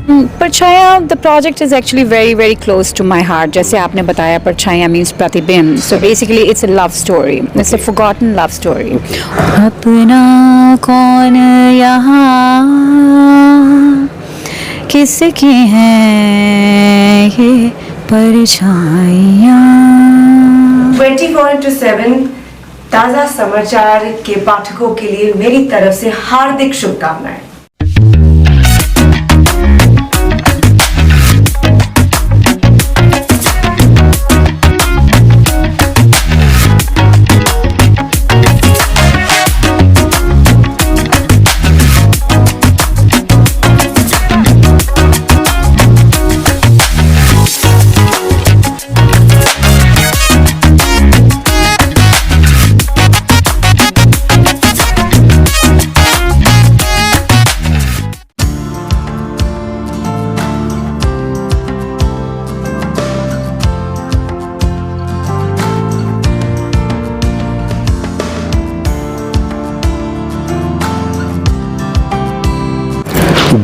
परछाया, the project is actually very very close to my heart. जैसे आपने बताया, Parchhaya means प्रतिबिंब. So basically it's a love story. It's a forgotten love story. अपना कौन यहाँ किसकी हैं ये परछाइयाँ. 24/7 ताज़ा समाचार के पाठकों के लिए मेरी तरफ से हार्दिक शुभकामनाएं.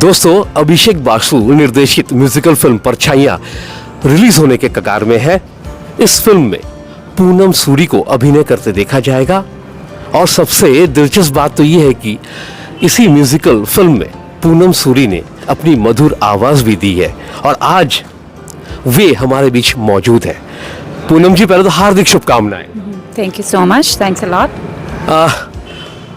दोस्तों, अभिषेक बासु निर्देशित म्यूजिकल फिल्म परछाइयाँ रिलीज होने के कगार में है. इस फिल्म में पूनम सूरी को अभिनय करते देखा जाएगा और सबसे दिलचस्प बात तो ये है कि इसी म्यूजिकल फिल्म में पूनम सूरी ने अपनी मधुर आवाज भी दी है और आज वे हमारे बीच मौजूद है. पूनम जी, पहले तो हार्दिक शुभकामनाएं. Thank you so much. Thanks a lot.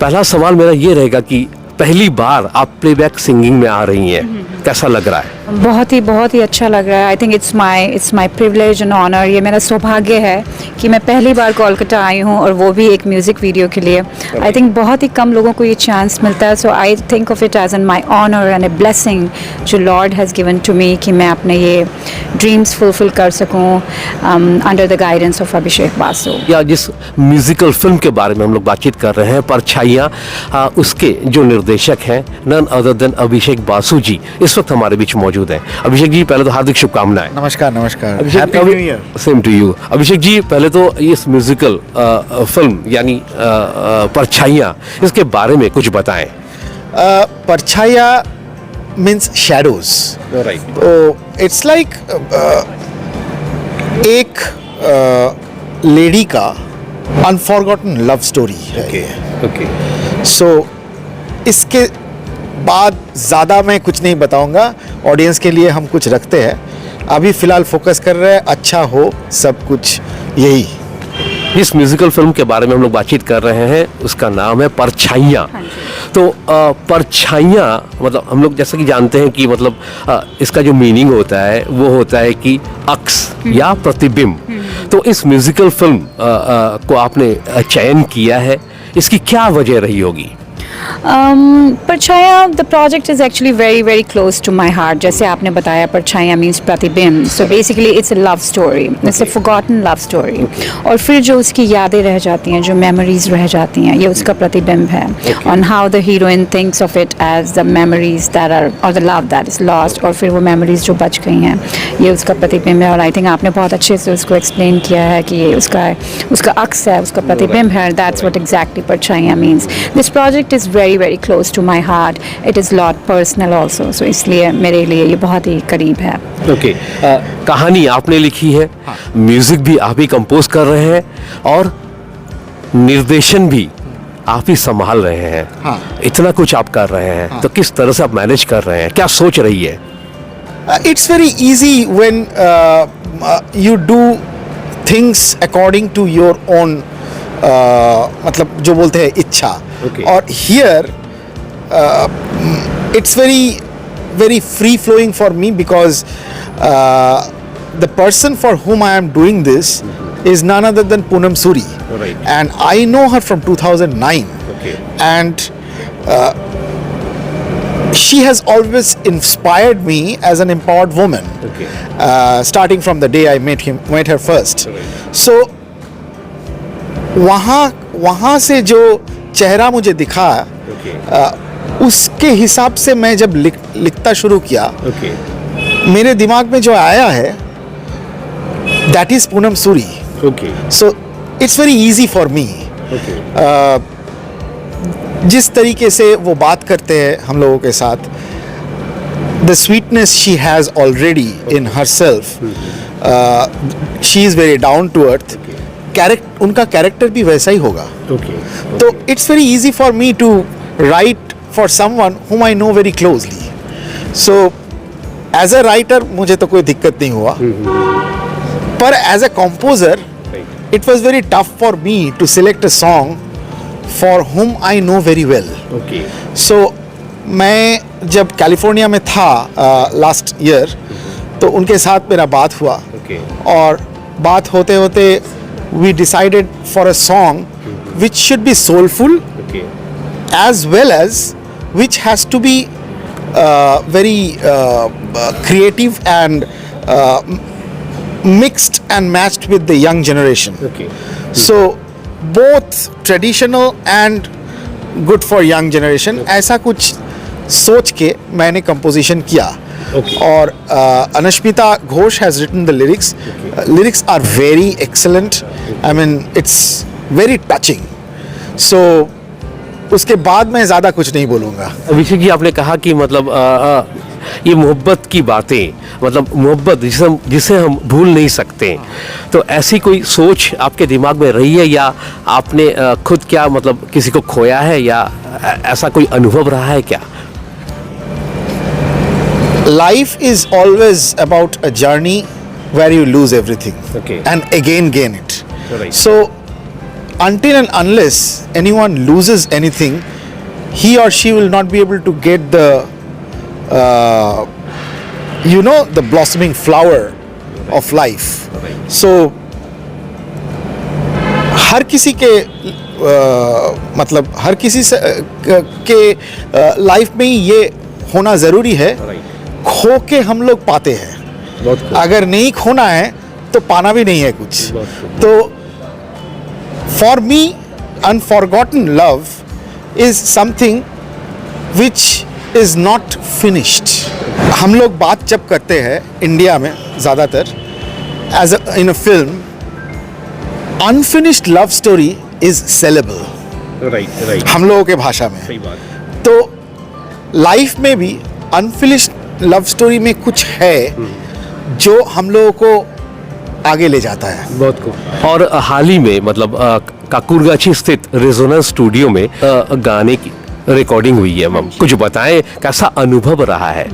पहला सवाल मेरा ये रहेगा कि पहली बार आप प्लेबैक सिंगिंग में आ रही हैं, कैसा लग रहा है? बहुत ही अच्छा लग रहा है. I think it's my privilege and honour. ये मेरा सौभाग्य है कि मैं पहली बार कोलकाता आई हूँ और वो भी एक म्यूज़िक वीडियो के लिए. आई थिंक बहुत ही कम लोगों को ये चांस मिलता है. So I think of it as an my honour and a blessing जो Lord has given to me कि मैं अपने ये ड्रीम्स फुलफिल कर सकूँ under the guidance of Abhishek Basu. या जिस म्यूजिकल फिल्म के बारे में हम लोग बातचीत कर रहे हैं, परछाइयाँ, उसके जो निर्देशक हैं none other than Abhishek Basu जी इस वक्त हमारे बीच मौजूद हैं. अभिषेक जी, पहले तो हार्दिक शुभकामनाएं. नमस्कार. नमस्कार. Happy new year. Same to you. Abhishek ji, पहले तो इस म्यूजिकल फिल्म यानी परछाइयाँ, इसके बारे में कुछ बताएं. परछाइयाँ मीन्स शैडोज. राइट. तो इट्स लाइक एक लेडी का अनफॉरगॉटन लव स्टोरी है. ओके. सो इसके बाद ज़्यादा मैं कुछ नहीं बताऊंगा. ऑडियंस के लिए हम कुछ रखते हैं. अभी फ़िलहाल फोकस कर रहे हैं अच्छा हो सब कुछ, यही. इस म्यूजिकल फिल्म के बारे में हम लोग बातचीत कर रहे हैं, उसका नाम है परछाइयाँ. तो परछाइयाँ मतलब हम लोग जैसा कि जानते हैं कि मतलब इसका जो मीनिंग होता है वो होता है कि अक्स या प्रतिबिंब. तो इस म्यूजिकल फिल्म को आपने चयन किया है, इसकी क्या वजह रही होगी? Parchhaya, the project is actually very very close to my heart. जैसे आपने बताया, परछाया मीन्स प्रतिबिंब. So basically it's a love story. It's a forgotten love story. और फिर जो उसकी यादें रह जाती हैं, जो मेमोरीज रह जाती हैं, ये उसका प्रतिबिंब है. On how the heroine thinks of it as the memories that are और the love that is lost. और फिर वो मेमोरीज जो बच गई हैं, ये उसका प्रतिबिंब है. और आई थिंक आपने बहुत अच्छे से उसको एक्सप्लेन किया है कि ये उसका अक्स है, उसका प्रतिबिंब है. That's what exactly Parchhaiyan means. This project is very very close to my heart. It is lot personal also. So इसलिए मेरे लिए ये बहुत ही करीब है. ओके. कहानी आपने लिखी है, म्यूजिक भी आप ही कंपोज कर रहे हैं और निर्देशन भी आप ही संभाल रहे हैं. इतना कुछ आप कर रहे हैं, तो किस तरह से आप मैनेज कर रहे हैं, क्या सोच रही है? It's very easy when you do things according to your own मतलब जो बोलते हैं इच्छा. और here it's very free flowing for me because the person for whom I am doing this is none other than Poonam Suri. Right. And I know her from 2009. Okay. And she has always inspired me as an empowered woman. Okay. Starting from the day I met her first. Right. So वहाँ से जो चेहरा मुझे दिखा, उसके हिसाब से मैं जब लिखता शुरू किया, मेरे दिमाग में जो आया है, that is Poonam Suri. Okay. So it's very easy for me. Okay. जिस तरीके से वो बात करते हैं हम लोगों के साथ, the sweetness she has already in herself. She is very down to earth. उनका कैरेक्टर भी वैसा ही होगा. तो it's very easy for me to write for someone whom I know very closely. So as a writer मुझे तो कोई दिक्कत नहीं हुआ. पर as a composer, it was very tough for me to select a song for whom I know very well. So मैं जब California में था लास्ट ईयर, तो उनके साथ मेरा बात हुआ. और बात होते होते we decided for a song which should be soulful, as well as which has to be very creative and mixed and matched with the young generation. So both traditional and good for young generation. ऐसा कुछ सोच के मैंने composition किया. और Anashmita Ghosh has written the lyrics. Lyrics are very excellent. I mean, it's very touching. So उसके बाद मैं ज़्यादा कुछ नहीं बोलूँगा. अभिषेक जी, आपने कहा कि मतलब ये मोहब्बत की बातें, मतलब मोहब्बत जिसे हम भूल नहीं सकते, तो ऐसी कोई सोच आपके दिमाग में रही है, या आपने खुद क्या मतलब किसी को खोया है, या ऐसा कोई अनुभव रहा है क्या? Life is always about a journey where you lose everything and again gain it. So until and unless anyone loses anything, he or she will not be able to get the the blossoming flower of life. So हर किसी के मतलब हर किसी से के life में ये होना ज़रूरी है. खो के हम लोग पाते हैं, अगर नहीं खोना है तो पाना भी नहीं है कुछ. तो for me unforgotten love is something which is not finished. हम लोग बात जब करते हैं इंडिया में ज़्यादातर as in a film, unfinished love story is sellable हम लोगों के भाषा में. तो लाइफ में भी अनफिनिश्ड लव स्टोरी में कुछ है जो हम लोगों को आगे ले जाता है. बहुत खूब. और हाल ही में मतलब काकुरगाछी स्थित रेजोनेंस स्टूडियो में गाने की रिकॉर्डिंग हुई है. मैम कुछ बताएं, कैसा अनुभव रहा है?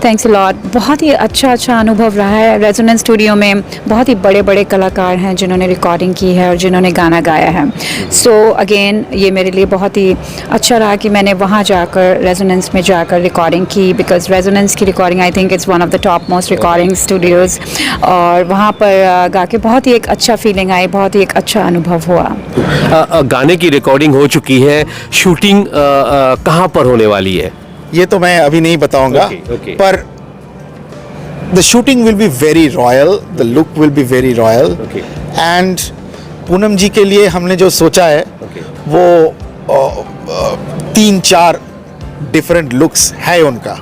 Thanks a lot. बहुत ही अच्छा अनुभव रहा है. रेजोनेंस स्टूडियो में बहुत ही बड़े बड़े कलाकार हैं जिन्होंने रिकॉर्डिंग की है और जिन्होंने गाना गाया है. सो अगेन ये मेरे लिए बहुत ही अच्छा रहा कि मैंने वहाँ जाकर रेजोनेंस में जाकर रिकॉर्डिंग की, बिकॉज रेजोनेंस की recording I think it's one of the top most recording Studios. और वहाँ पर गा के बहुत ही एक अच्छा फीलिंग आई, बहुत ही एक अच्छा अनुभव हुआ. गाने की रिकॉर्डिंग हो चुकी है, शूटिंग कहाँ पर होने वाली है? ये तो मैं अभी नहीं बताऊंगा. पर the shooting will be very royal, the look will be very royal. And Poonam ji के लिए हमने जो सोचा है वो 3-4 डिफरेंट लुक्स है उनका.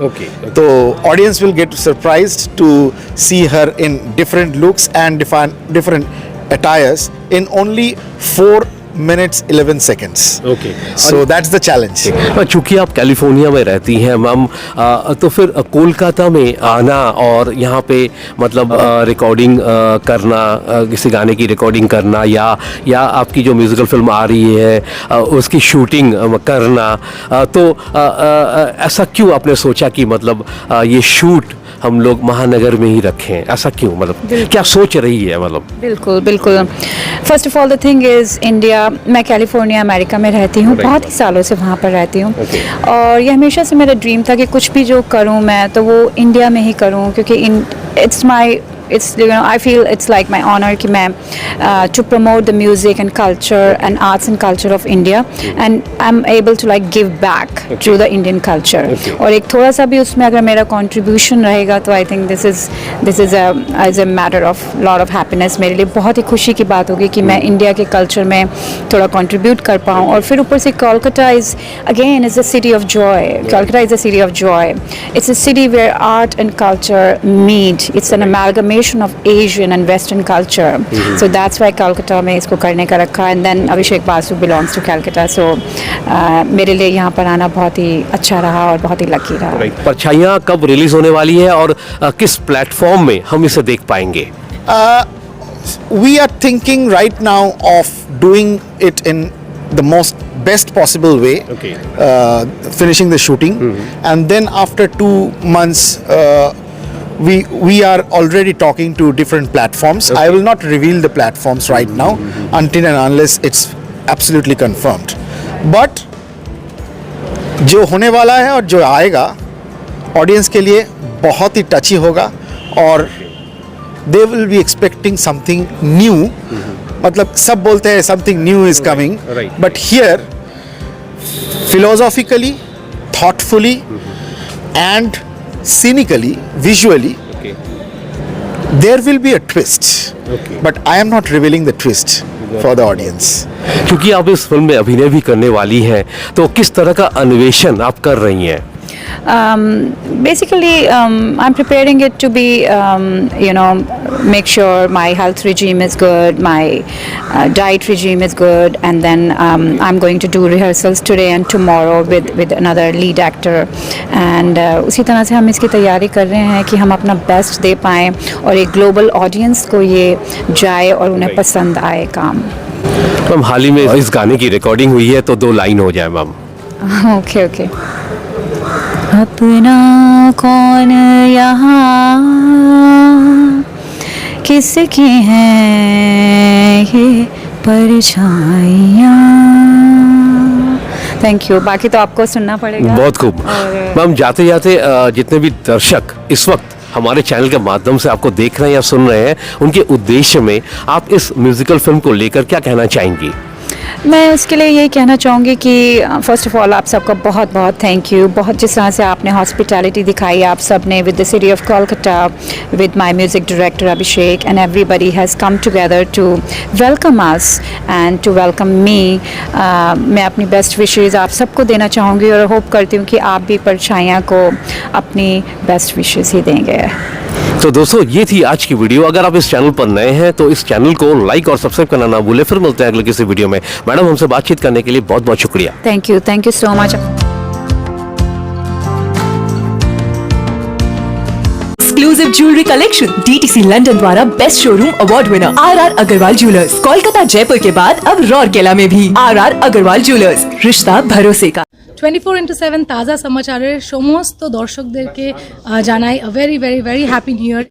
तो audience will get surprised to see her in different looks and different attires in only 4 minutes 11 seconds. So that's the challenge. चूंकि आप कैलिफोर्निया में रहती हैं मैम, तो फिर कोलकाता में आना और यहाँ पे मतलब रिकॉर्डिंग करना, किसी गाने की रिकॉर्डिंग करना, या आपकी जो म्यूजिकल फिल्म आ रही है उसकी शूटिंग करना, तो ऐसा क्यों आपने सोचा कि मतलब ये शूट हम लोग महानगर में ही रखें? ऐसा क्यों, मतलब क्या सोच रही है? मतलब बिल्कुल. First of all the thing is India, मैं कैलिफोर्निया अमेरिका में रहती हूँ, बहुत ही सालों से वहाँ पर रहती हूँ. और ये हमेशा से मेरा ड्रीम था कि कुछ भी जो करूँ मैं तो वो इंडिया में ही करूँ, क्योंकि I feel it's like my honor कि मैं to promote the music and culture and arts and culture of India, and I'm able to like give back to the Indian culture. और एक थोड़ा सा भी उसमें अगर मेरा contribution रहेगा तो I think this is a matter of lot of happiness. मेरे लिए बहुत ही खुशी की बात होगी कि मैं इंडिया के कल्चर में थोड़ा contribute कर पाऊँ. और फिर ऊपर से Kolkata is a city of joy. Kolkata is a city of joy. It's a city where art and culture meet. It's an amalgamation combination of Asian and western culture, so that's why Calcutta में इसको करने का रखा। And then Abhishek Basu belongs to Calcutta, so मेरे लिए यहाँ पर आना बहुत ही अच्छा रहा और बहुत ही लकी रहा। परछाइयाँ कब रिलीज होने वाली है और किस प्लेटफॉर्म में हम इसे देख पाएंगे? We are thinking right now of doing it in the most best possible way. Okay. Finishing the shooting, and then after 2 months, we are already talking to different platforms. I will not reveal the platforms right now until and unless it's absolutely confirmed. But जो होने वाला है और जो आएगा audience के लिए बहुत ही टची होगा और they will be expecting something new. मतलब सब बोलते हैं something new is coming, right. but here philosophically, thoughtfully, and cynically, visually, there will be a twist. But I am not revealing the twist for the audience. क्योंकि आप इस film में अभिनय भी करने वाली हैं, तो किस तरह का अन्वेषण आप कर रही हैं? Basically, I'm preparing it to be, make sure my health regime is good, my diet regime is good, and then I'm going to do rehearsals today and tomorrow with another lead actor, and उसी तरह से हम इसकी तैयारी कर रहे हैं कि हम अपना बेस्ट दे पाएँ और एक ग्लोबल ऑडियंस को ये जाए और उन्हें पसंद आए काम। मैम, हाल ही में इस गाने की रिकॉर्डिंग हुई है, तो 2 लाइन हो जाए मैम। ओके। अपना कौन यहाँ किसकी हैं ये परछाइयाँ। थैंक यू, बाकी तो आपको सुनना पड़ेगा। बहुत खूब। मैम, जाते जाते जितने भी दर्शक इस वक्त हमारे चैनल के माध्यम से आपको देख रहे हैं या सुन रहे हैं, उनके उद्देश्य में आप इस म्यूजिकल फिल्म को लेकर क्या कहना चाहेंगी? मैं उसके लिए यही कहना चाहूँगी कि फ़र्स्ट ऑफ ऑल आप सबका बहुत बहुत थैंक यू। बहुत जिस तरह से आपने हॉस्पिटैलिटी दिखाई आप सब ने with the city of Kolkata, with my music director Abhishek, and everybody has come together to welcome us and to welcome me. मैं अपनी बेस्ट विशेज़ आप सबको देना चाहूँगी और होप करती हूँ कि आप भी परछाइयाँ को अपनी बेस्ट विशेज़ ही देंगे। तो दोस्तों, ये थी आज की वीडियो। अगर आप इस चैनल पर नए हैं तो इस चैनल को लाइक और सब्सक्राइब करना ना भूलें। फिर मिलते हैं अगले किसी वीडियो में। मैडम, हमसे बातचीत करने के लिए बहुत बहुत शुक्रिया। Thank you so much. Exclusive jewellery collection DTC London द्वारा best showroom award winner RR Agarwal jewellers, Kolkata Jaipur के बाद अब रौरकेला में भी RR अग्रवाल ज्वेलर्स, रिश्ता भरोसे का। 24/7 তাজা সমাচারের সমস্ত দর্শকদেরকে জানাই a very very very happy new year।